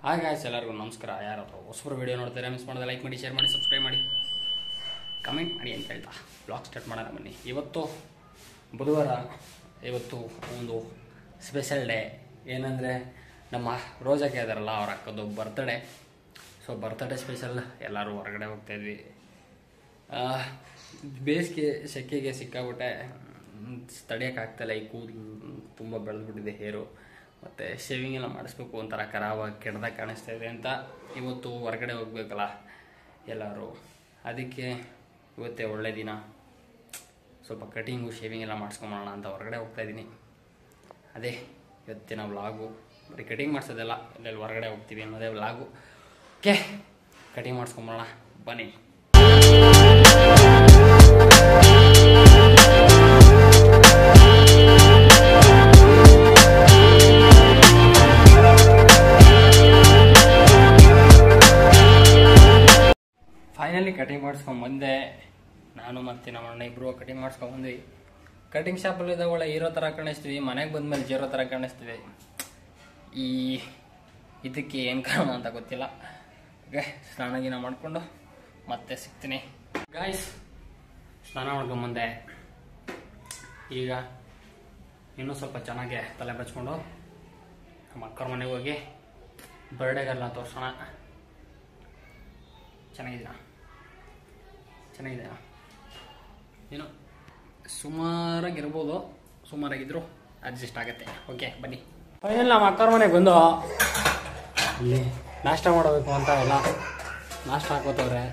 Hi guys, ಎಲ್ಲರಿಗೂ ನಮಸ್ಕಾರ. ಯಾರಾದರೂ ಹೊಸಬ್ರು ವೀಡಿಯೋ ನೋಡ್ತಾರೆ ಮಿಸ್ ಮಾಡಿದ್ರೆ ಲೈಕ್ ಮಾಡಿ, ಶೇರ್ ಮಾಡಿ, ಸಬ್ಸ್ಕ್ರೈಬ್ ಮಾಡಿ, ಕಮೆಂಟ್ ಮಾಡಿ ಅಂತ ಹೇಳ್ತಾ ಬ್ಲಾಗ್ ಸ್ಟಾರ್ಟ್ ಮಾಡೋಣ ಬನ್ನಿ. ಇವತ್ತು ಬುಧವಾರ. ಇವತ್ತು ಒಂದು ಸ್ಪೆಷಲ್ ಡೇ. ಏನಂದರೆ ನಮ್ಮ ರೋಜಾಕ್ಕೆ ಇದಾರಲ್ಲ ಅವ್ರ ಅಕ್ಕದ್ದು ಬರ್ತ್ಡೇ. So birthday special. ಎಲ್ಲರೂ ಹೊರಗಡೆ ಹೋಗ್ತಾಯಿದ್ವಿ. ಬೇಸಿಗೆ ಸೆಕೆಗೆ ಸಿಕ್ಕಾಬಿಟ್ಟೆ ತಡೆಯೋಕ್ಕಾಗ್ತಾಯಿಲ್ಲ. ಈ ಕೂದಲು ತುಂಬ ಬೆಳೆದ್ಬಿಟ್ಟಿದೆ, ಹೇರು. ಮತ್ತು ಶೇವಿಂಗ್ ಎಲ್ಲ ಮಾಡಿಸ್ಬೇಕು, ಒಂಥರ ಖರಾಬಾಗಿ ಕೆಡ್ದಾಗ ಕಾಣಿಸ್ತಾ ಇದೆ ಅಂತ ಇವತ್ತು ಹೊರಗಡೆ ಹೋಗ್ಬೇಕಲ್ಲ ಎಲ್ಲರೂ. ಅದಕ್ಕೆ ಇವತ್ತೇ ಒಳ್ಳೆ ದಿನ. ಸ್ವಲ್ಪ ಕಟಿಂಗು ಶೇವಿಂಗ್ ಎಲ್ಲ ಮಾಡಿಸ್ಕೊಂಬೋಣ ಅಂತ ಹೊರಗಡೆ ಹೋಗ್ತಾಯಿದ್ದೀನಿ. ಅದೇ ಇವತ್ತಿನ ವ್ಲಾಗು. ಬರೀ ಕಟಿಂಗ್ ಮಾಡಿಸೋದೆಲ್ಲ, ಎಲ್ಲೆಲ್ಲಿ ಹೊರಗಡೆ ಹೋಗ್ತೀವಿ ಅನ್ನೋದೇ ವ್ಲಾಗು. ಓಕೆ, ಕಟಿಂಗ್ ಮಾಡಿಸ್ಕೊಂಬೋಣ ಬನ್ನಿ. ಫೈನಲಿ ಕಟಿಂಗ್ ಮಾಡಿಸ್ಕೊಂಬಂದೆ. ನಾನು ಮತ್ತು ನಮ್ಮ ಅಣ್ಣ ಇಬ್ಬರು ಕಟಿಂಗ್ ಮಾಡಿಸ್ಕೊಂಬಂದ್ವಿ. ಕಟಿಂಗ್ ಶಾಪಲ್ಲಿದ್ದಾಗ ಒಳ್ಳೆ ಹೀರೋ ಥರ ಕಾಣಿಸ್ತೀವಿ, ಮನೆಗೆ ಬಂದಮೇಲೆ ಜೀರೋ ಥರ ಕಾಣಿಸ್ತೀವಿ. ಇದಕ್ಕೆ ಏನು ಕಾರಣ ಅಂತ ಗೊತ್ತಿಲ್ಲ. ಓಕೆ, ಸ್ನಾನ ಗೀನ ಮಾಡಿಕೊಂಡು ಮತ್ತೆ ಸಿಗ್ತೀನಿ ಗಾಯ್ಸ್. ಸ್ನಾನ ಮಾಡ್ಕೊಂಬಂದೆ. ಈಗ ಇನ್ನೂ ಸ್ವಲ್ಪ ಚೆನ್ನಾಗಿ ತಲೆ ಬಚ್ಕೊಂಡು ನಮ್ಮ ಅಕ್ಕರ ಮನೆಗೆ ಹೋಗಿ ಬರ್ಡೇಗೆಲ್ಲ ತೋರಿಸೋಣ. ಚೆನ್ನಾಗಿದ್ದೀರಾ? ಏನು ಸುಮಾರಾಗಿರ್ಬೋದು, ಸುಮಾರಾಗಿದ್ರು ಅಡ್ಜಸ್ಟ್ ಆಗುತ್ತೆ. ಓಕೆ ಬನ್ನಿ. ಫೈನಲ್ ನಮ್ಮ ಅಕ್ಕರ ಮನೆಗೆ ಬಂದು ಇಲ್ಲಿ ನಾಷ್ಟ ಮಾಡಬೇಕು ಅಂತ ಎಲ್ಲ ನಾಷ್ಟ ಹಾಕೋತವ್ರೆ.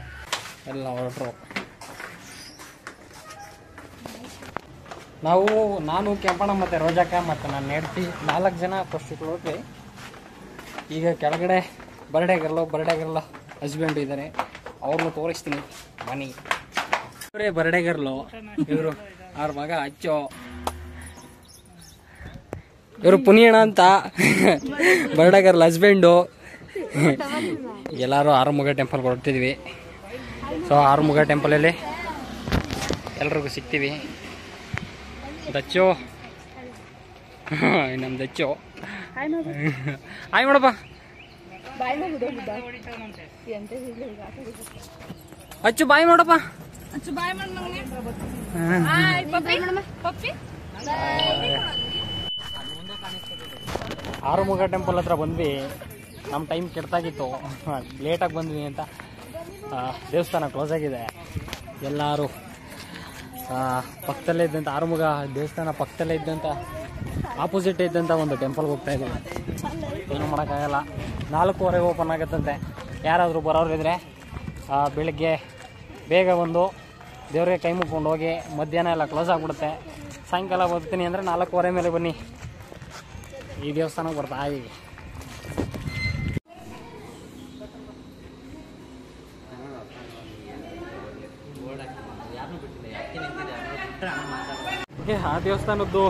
ಎಲ್ಲ ಹೊರಟರು. ನಾನು ಕೆಂಪಣ್ಣ ಮತ್ತು ರೋಜಾಕ ಮತ್ತು ನನ್ನ ಹೆಂಡತಿ 4 ಜನ ಫಸ್ಟ್ ಹೋದ್ವಿ. ಈಗ ಕೆಳಗಡೆ ಬರ್ಡೇ ಗರ್ಲು ಹಸ್ಬೆಂಡ್ ಇದ್ದಾರೆ, ಅವ್ರನ್ನ ತೋರಿಸ್ತೀನಿ ಬನ್ನಿ. ಇವರೇ ಬರ್ಡೇ ಗರ್ಲು. ಇವರು ಅವ್ರ ಮಗ ಅಚ್ಚೋ. ಇವರು ಪುನಿಯಣ ಅಂತ ಬರ್ಡೇ ಗರ್ಲ್ ಹಸ್ಬೆಂಡು. ಎಲ್ಲರೂ ಆರುಮುಗ ಟೆಂಪಲ್ಗೆ ಹೊರಟಿದ್ವಿ. ಸೊ ಆರುಮುಗ ಟೆಂಪಲಲ್ಲಿ ಎಲ್ರಿಗೂ ಸಿಗ್ತೀವಿ. ದಚ್ಚೋ, ನಮ್ಮ ದಚ್ಚೋ ಆಯ್ ನೋಡಪ್ಪ. ಅಚ್ಚು ಬಾಯ್ ಮಾಡಪ್ಪ. ಆರುಮುಗ ಟೆಂಪಲ್ ಹತ್ರ ಬಂದ್ವಿ. ನಮ್ಮ ಟೈಮ್ ಕೆಟ್ಟಾಗಿತ್ತು, ಲೇಟಾಗಿ ಬಂದ್ವಿ ಅಂತ. ದೇವಸ್ಥಾನ ಕ್ಲೋಸ್ ಆಗಿದೆ. ಎಲ್ಲರೂ ಪಕ್ಕದಲ್ಲೇ ಇದ್ದಂಥ ಆರುಮುಗ ದೇವಸ್ಥಾನ ಪಕ್ಕದಲ್ಲೇ ಇದ್ದಂಥ ಆಪೋಸಿಟ್ ಇದ್ದಂಥ ಒಂದು ಟೆಂಪಲ್ಗೆ ಹೋಗ್ತಾ ಇದ್ದೀವಿ. ಏನೂ ಮಾಡೋಕ್ಕಾಗಲ್ಲ. 4:15 ಓಪನ್ ಆಗುತ್ತಂತೆ. ಯಾರಾದರೂ ಬರೋರಿದ್ರೆ ಬೆಳಗ್ಗೆ ಬೇಗ ಬಂದು ದೇವ್ರಿಗೆ ಕೈ ಮುಕ್ಕೊಂಡು ಹೋಗಿ. ಮಧ್ಯಾಹ್ನ ಎಲ್ಲ ಕ್ಲೋಸ್ ಆಗಿಬಿಡುತ್ತೆ. ಸಾಯಂಕಾಲ ಬರ್ತೀನಿ ಅಂದರೆ 4:15 ಮೇಲೆ ಬನ್ನಿ. ಈ ದೇವಸ್ಥಾನಕ್ಕೆ ಬರ್ತಾ ಇದ್ದೀವಿ. ಆ ದೇವಸ್ಥಾನದ್ದು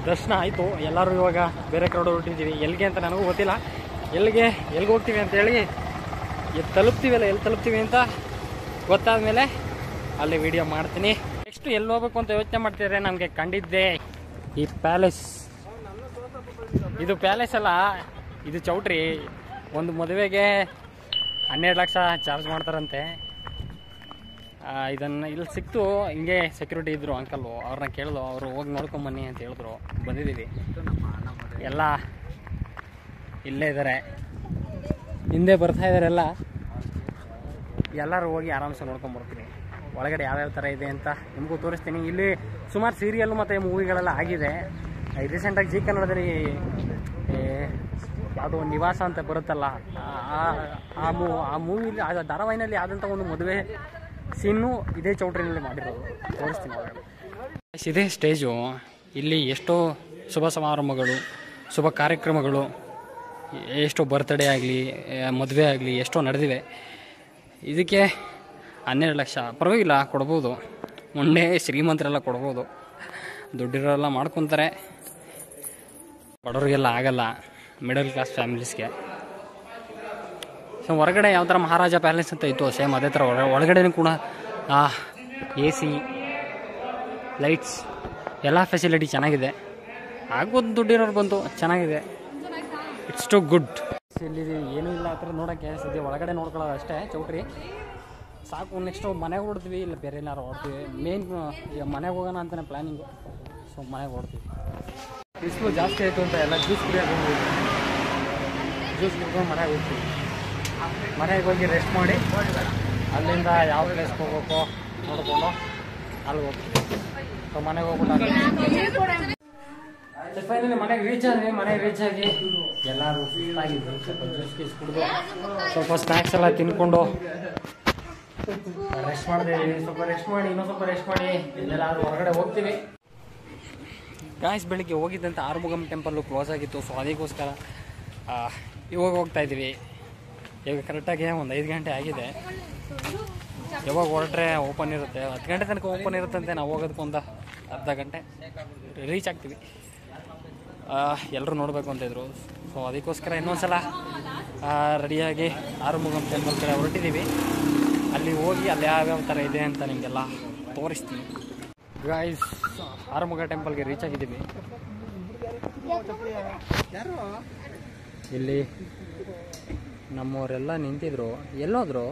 ದರ್ಶನ ಆಯಿತು. ಎಲ್ಲರೂ ಇವಾಗ ಬೇರೆ ಕಡೆ ಹೊರಟಿದ್ದೀವಿ. ಎಲ್ಲಿಗೆ ಅಂತ ನನಗೂ ಗೊತ್ತಿಲ್ಲ. ಎಲ್ಲಿಗೆ ಹೋಗ್ತೀವಿ ಅಂತೇಳಿ ಎಲ್ಲಿ ತಲುಪ್ತೀವಿ ಅಂತ ಗೊತ್ತಾದ ಮೇಲೆ ಅಲ್ಲಿ ವಿಡಿಯೋ ಮಾಡ್ತೀನಿ. ನೆಕ್ಸ್ಟ್ ಎಲ್ಲಿ ಹೋಗ್ಬೇಕು ಅಂತ ಯೋಚನೆ ಮಾಡ್ತಿದ್ರೆ ನಮಗೆ ಕಂಡಿದ್ದೆ ಈ ಪ್ಯಾಲೇಸ್. ಇದು ಪ್ಯಾಲೇಸ್ ಅಲ್ಲ, ಇದು ಚೌಟ್ರಿ. ಒಂದು ಮದುವೆಗೆ 12 ಲಕ್ಷ ಚಾರ್ಜ್ ಮಾಡ್ತಾರಂತೆ. ಇದನ್ನು ಇಲ್ಲಿ ಸಿಕ್ತು. ಹಿಂಗೆ ಸೆಕ್ಯೂರಿಟಿ ಇದ್ದರು ಅಂಕಲ್ಲು. ಅವ್ರನ್ನ ಕೇಳಿದ್ರು, ಅವರು ಹೋಗಿ ನೋಡ್ಕೊಂಬನ್ನಿ ಅಂತ ಹೇಳಿದ್ರು. ಬಂದಿದ್ದೀವಿ. ಎಲ್ಲ ಇಲ್ಲೇ ಇದ್ದಾರೆ, ಹಿಂದೆ ಬರ್ತಾ ಇದ್ದಾರೆ. ಎಲ್ಲರೂ ಹೋಗಿ ಆರಾಮ್ಸೆ ನೋಡ್ಕೊಂಬರ್ತೀನಿ. ಒಳಗಡೆ ಯಾವ್ಯಾವ ಥರ ಇದೆ ಅಂತ ನಿಮಗೂ ತೋರಿಸ್ತೀನಿ. ಇಲ್ಲಿ ಸುಮಾರು ಸೀರಿಯಲ್ಲು ಮತ್ತು ಮೂವಿಗಳೆಲ್ಲ ಆಗಿದೆ. ರೀಸೆಂಟಾಗಿ ಜಿ ಕನ್ನಡದಲ್ಲಿ ಯಾವುದೋ ನಿವಾಸ ಅಂತ ಬರುತ್ತಲ್ಲ, ಆ ಮೂವಿಲಿ ಆ ಧಾರಾವಾಹಿನಲ್ಲಿ ಆದಂಥ ಒಂದು ಮದುವೆ ಸೀನು ಇದೇ ಚೌಟ್ರಿನಲ್ಲಿ ಮಾಡಿರೋದು. ತೋರಿಸ್ತೀನಿ ಒಳಗಡೆ. ಇದೇ ಸ್ಟೇಜು. ಇಲ್ಲಿ ಎಷ್ಟೋ ಶುಭ ಸಮಾರಂಭಗಳು, ಶುಭ ಕಾರ್ಯಕ್ರಮಗಳು, ಎಷ್ಟೋ ಬರ್ತ್ಡೇ ಆಗಲಿ ಮದುವೆ ಆಗಲಿ ಎಷ್ಟೋ ನಡೆದಿವೆ. ಇದಕ್ಕೆ 12 ಲಕ್ಷ ಪರವಾಗಿಲ್ಲ, ಕೊಡ್ಬೋದು. ಮೊನ್ನೆ ಶ್ರೀಮಂತರೆಲ್ಲ ಕೊಡ್ಬೋದು, ದುಡ್ಡಿರೋರೆಲ್ಲ ಮಾಡ್ಕೊತಾರೆ. ಬಡವರಿಗೆಲ್ಲ ಆಗಲ್ಲ, ಮಿಡಲ್ ಕ್ಲಾಸ್ ಫ್ಯಾಮಿಲೀಸ್ಗೆ. ಸೊ ಹೊರಗಡೆ ಯಾವ ಥರ ಮಹಾರಾಜ ಪ್ಯಾಲೇಸ್ ಅಂತ ಇತ್ತು, ಸೇಮ್ ಅದೇ ಥರ ಒಳಗಡೆನೂ ಕೂಡ AC, ಲೈಟ್ಸ್ ಎಲ್ಲ ಫೆಸಿಲಿಟಿ ಚೆನ್ನಾಗಿದೆ. ಆಗೋದು ದುಡ್ಡಿರೋರು ಬಂತು, ಚೆನ್ನಾಗಿದೆ. It's too good. ಇಲ್ಲಿ ಏನೂ ಇಲ್ಲ ಆ ಥರ ನೋಡೋಕ್ಕೆ ಸದ್ಯ ಒಳಗಡೆ ನೋಡ್ಕೊಳ್ಳೋದು ಅಷ್ಟೇ ಚೌಟ್ರಿ ಸಾಕು. ನೆಕ್ಸ್ಟು ಮನೆಗೆ ಹೊಡ್ತೀವಿ, ಇಲ್ಲ ಬೇರೆ ಏನಾರು ಹೊಡ್ತೀವಿ. ಮೇನ್ ಈಗ ಮನೆಗೆ ಹೋಗೋಣ ಅಂತಲೇ ಪ್ಲ್ಯಾನಿಂಗು. ಸೊ ಮನೆಗೆ ಹೊಡ್ತೀವಿ. ಬಿಸಿಲು ಜಾಸ್ತಿ ಆಯಿತು ಅಂತ ಎಲ್ಲ ಜ್ಯೂಸ್ ಕುಡಿಯೋಕೆ ಹೋಗ್ತೀವಿ. ಜ್ಯೂಸ್ ಕುಡ್ಕೊಂಡು ಮನೆಗೆ ಹೋಗ್ತೀವಿ. ಮನೆಗೆ ಹೋಗಿ ರೆಸ್ಟ್ ಮಾಡಿ ಅಲ್ಲಿಂದ ಯಾವ ಪ್ಲೇಸ್ಗೆ ಹೋಗ್ಬೇಕು ನೋಡಿಕೊಂಡು ಅಲ್ಲಿಗೆ ಹೋಗ್ತೀವಿ. ಸೊ ಮನೆಗೆ ಹೋಗ್ಬಿಟ್ಟು ಫೈನಲಿ ಮನೆಗೆ ರೀಚ್ ಆಗಿ ಎಲ್ಲರೂ ಸುತ್ತಾಗಿದ್ರು. ಸ್ವಲ್ಪ ಜ್ಯೂಸ್ ಗೀಸ್ ಕುಡಿದು ಸ್ವಲ್ಪ ಸ್ನ್ಯಾಕ್ಸ್ ಎಲ್ಲ ತಿನ್ಕೊಂಡು ರೆಸ್ಟ್ ಮಾಡಿದೆ. ಸ್ವಲ್ಪ ರೆಸ್ಟ್ ಮಾಡಿ ಇನ್ನೊಂದು ಸ್ವಲ್ಪ ರೆಸ್ಟ್ ಮಾಡಿ ಎಲ್ಲಾದ್ರೂ ಹೊರಗಡೆ ಹೋಗ್ತೀವಿ. ಗಾಯ್ಸ್ ಬೆಳಿಗ್ಗೆ ಹೋಗಿದ್ದಂಥ ಆರುಮುಗಂ ಟೆಂಪಲ್ಲು ಕ್ಲೋಸ್ ಆಗಿತ್ತು. ಸೊ ಅದಕ್ಕೋಸ್ಕರ ಇವಾಗ ಹೋಗ್ತಾಯಿದ್ದೀವಿ. ಇವಾಗ ಕರೆಕ್ಟಾಗಿ ಒಂದು 5 ಗಂಟೆ ಆಗಿದೆ. ಯಾವಾಗ ಹೊರಟ್ರೆ ಓಪನ್ ಇರುತ್ತೆ, 10 ಗಂಟೆ ತನಕ ಓಪನ್ ಇರುತ್ತಂತೆ. ನಾವು ಹೋಗೋದಕ್ಕೆ ಒಂದು ಅರ್ಧ ಗಂಟೆ ರೀಚ್ ಆಗ್ತೀವಿ. ಎಲ್ಲರೂ ನೋಡಬೇಕು ಅಂತಿದ್ರು. ಸೊ ಅದಕ್ಕೋಸ್ಕರ ಇನ್ನೊಂದು ಸಲ ರೆಡಿಯಾಗಿ ಆರುಮುಗಂ ಟೆಂಪಲ್ ಕಡೆ ಹೊರಟಿದ್ದೀವಿ. ಅಲ್ಲಿ ಹೋಗಿ ಅಲ್ಲಿ ಯಾವ್ಯಾವ ಥರ ಇದೆ ಅಂತ ನಿಮಗೆಲ್ಲ ತೋರಿಸ್ತೀನಿ. ಗಾಯ್ಸ್ ಆರುಮುಗ ಟೆಂಪಲ್ಗೆ ರೀಚ್ ಆಗಿದ್ದೀವಿ. ಇಲ್ಲಿ ನಮ್ಮವರೆಲ್ಲ ನಿಂತಿದ್ರು. ಎಲ್ಲೋದ್ರು?